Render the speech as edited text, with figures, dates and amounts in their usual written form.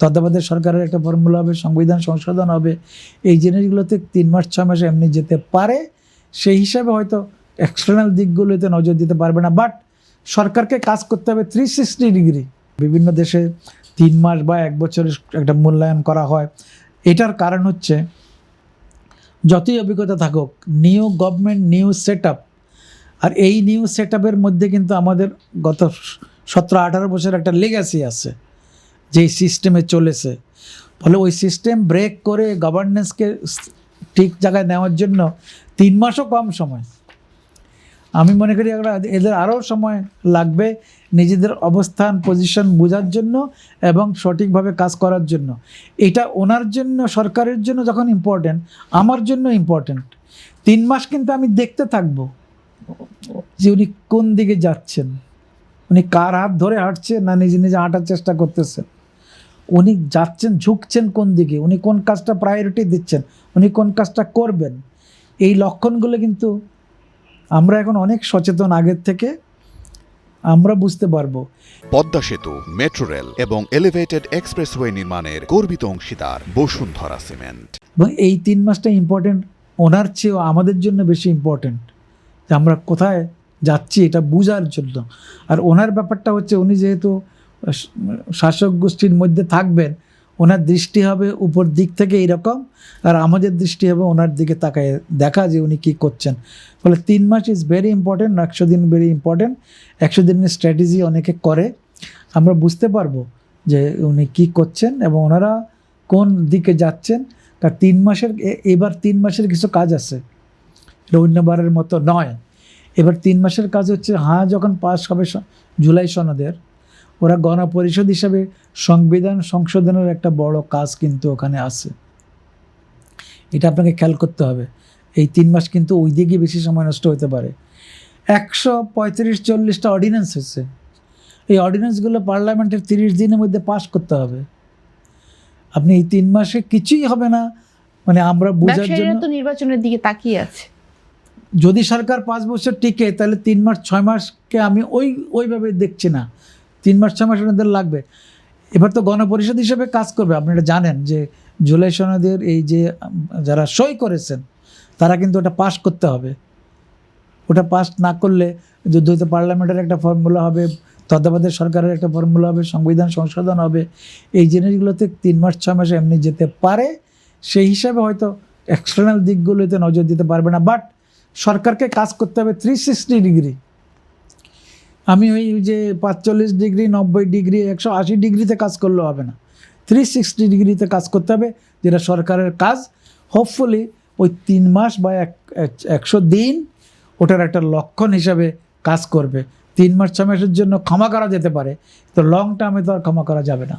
তত্ত্বাবধায়ক সরকারের একটা ফর্মুলা হবে, সংবিধান সংশোধন হবে, এই জিনিসগুলোতে 3 মাস 6 মাস এমনি যেতে পারে। সেই হিসাবে হয়তো এক্সটার্নাল দিকগুলোতে নজর দিতে পারবে না, বাট সরকারকে কাজ করতে হবে 360 ডিগ্রি। বিভিন্ন দেশে 3 মাস বা 1 বছরের একটা মূল্যায়ন করা হয়। এটার কারণ হচ্ছে যতই অভিজ্ঞতা থাকুক, new government, new set up, আর এই নিউ সেট আপের মধ্যে কিন্তু আমাদের গত 17-18 বছর একটা লেগাসি আছে যেই সিস্টেমে চলেছে। ফলে ওই সিস্টেম ব্রেক করে গভর্নেন্সকে ঠিক জায়গায় নেওয়ার জন্য 3 মাসও কম সময়। আমি মনে করি এদের আরও সময় লাগবে নিজেদের অবস্থান পজিশন বোঝার জন্য এবং সঠিকভাবে কাজ করার জন্য। এটা ওনার জন্য, সরকারের জন্য যখন ইম্পর্টেন্ট, আমার জন্য ইম্পর্টেন্ট। 3 মাস কিন্তু আমি দেখতে থাকবো যে উনি কোন দিকে যাচ্ছেন, উনি কার হাত ধরে হাঁটছেন না নিজে নিজে হাঁটার চেষ্টা করতেছেন, উনি যাচ্ছেন ঝুঁকছেন কোন দিকে, উনি কোন কাজটা প্রায়োরিটি দিচ্ছেন, উনি কোন কাজটা করবেন। এই লক্ষণগুলো কিন্তু আমরা এখন অনেক সচেতন, আগের থেকে আমরা বুঝতে পারবো। পদ্মা সেতু, মেট্রো রেল এবং এলিভেটেড এক্সপ্রেসওয়ে নির্মাণের গর্বিত অংশীদার বসুন্ধরা সিমেন্ট। এবং এই 3 মাসটা ইম্পর্টেন্ট, ওনার চেয়েও আমাদের জন্য বেশি ইম্পর্টেন্ট যে আমরা কোথায় যাচ্ছি এটা বোঝার জন্য। আর ওনার ব্যাপারটা হচ্ছে উনি যেহেতু শাসক গোষ্ঠীর মধ্যে থাকবেন, ওনার দৃষ্টি হবে উপর দিক থেকে এইরকম, আর আমাদের দৃষ্টি হবে ওনার দিকে তাকায় দেখা যে উনি কী করছেন। ফলে 3 মাস ইজ ভেরি ইম্পর্টেন্ট, 100 দিন ভেরি ইম্পর্টেন্ট। 100 দিনের স্ট্র্যাটেজি অনেকে করে, আমরা বুঝতে পারবো যে উনি কী করছেন এবং ওনারা কোন দিকে যাচ্ছেন। তার 3 মাসের এবার 3 মাসের কিছু কাজ আছে, এটা অন্যবারের মতো নয়। এবার 3 মাসের কাজ হচ্ছে, যখন পাস হবে জুলাই সনদের, ওরা গণপরিষদ হিসাবে সংবিধান সংশোধনের একটা বড় কাজ কিন্তু ওখানে আছে। এটা আপনাকে খেয়াল করতে হবে। এই 3 মাস কিন্তু ওই দিকে বেশি সময় নষ্ট হতে পারে। 135-40টা অর্ডিন্যান্স হচ্ছে, এই অর্ডিন্যান্সগুলো পার্লামেন্টের 30 দিনের মধ্যে পাস করতে হবে। আপনি এই 3 মাসে কিছুই হবে না, মানে আমরা বোঝার জন্য তো নির্বাচনের দিকে তাকিয়ে আছে। যদি সরকার 5 বছর টিকে তাহলে 3 মাস 6 মাসকে আমি ওইভাবে দেখছি না। 3 মাস 6 মাস ওনাদের লাগবে। এবার তো গণপরিষদ হিসেবে কাজ করবে। আপনি এটা জানেন যে জুলাই সনদের এই যে যারা সই করেছেন তারা কিন্তু ওটা পাস করতে হবে। ওটা পাস না করলে দ্বৈত পার্লামেন্টের একটা ফর্মুলা হবে, তত্ত্বাবধায়ক সরকারের একটা ফর্মুলা হবে, সংবিধান সংশোধন হবে, এই জিনিসগুলোতে 3 মাস 6 মাস এমনি যেতে পারে। সেই হিসাবে হয়তো এক্সটার্নাল দিকগুলোতে নজর দিতে পারবে না, বাট সরকারকে কাজ করতে হবে 360 ডিগ্রি। আমি ওই যে 45 ডিগ্রি, 90 ডিগ্রি, 180 ডিগ্রিতে কাজ করলেও হবে না, 360 ডিগ্রিতে কাজ করতে হবে, যেটা সরকারের কাজ। হোপফুলি ওই 3 মাস বা 100 দিন ওটার একটা লক্ষণ হিসাবে কাজ করবে। 3 মাস 6 মাসের জন্য ক্ষমা করা যেতে পারে, তো লং টার্মে তো আর ক্ষমা করা যাবে না।